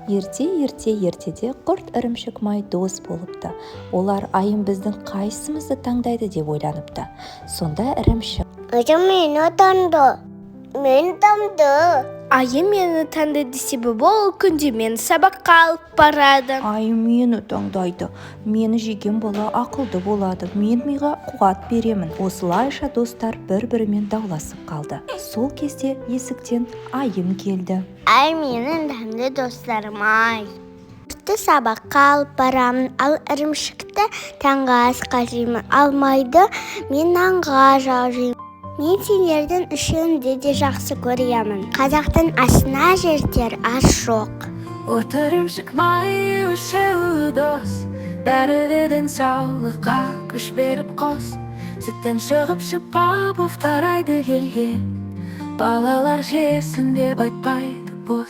Ертеде құрт ірімшік май дос болыпты. Олар айым біздің қайсымызды таңдайды деп ойланыпты. Сонда ірімшік: Ayım meni tanıdı. Meni tanıdı. Айым мені таңдайды себебі ол күнде мені сабаққа алып барады. айым мені таңдайды. Мені жеген бала ақылды болады. Мен миға қуат беремін. Осылайша достар бір-бірімен дауласып қалды. Сол кезде есіктен айым келді. Ay menin tanıdı dostlarım ay. Sabahқа алып барамын, ал ірімшікті таңға асқа жеймін. Алмайды, мен нанға жеймін. Мен сендердің үшеуіңді де жақсы көремін. Қазақтың асына жертер ас жоқ. От ірімшік май үшеуі дос, бәрі де денсаулыққа күш беріп қос. Сүттен шығып шипа боп тарайды елге, балалар жесін деп айтпайды бос.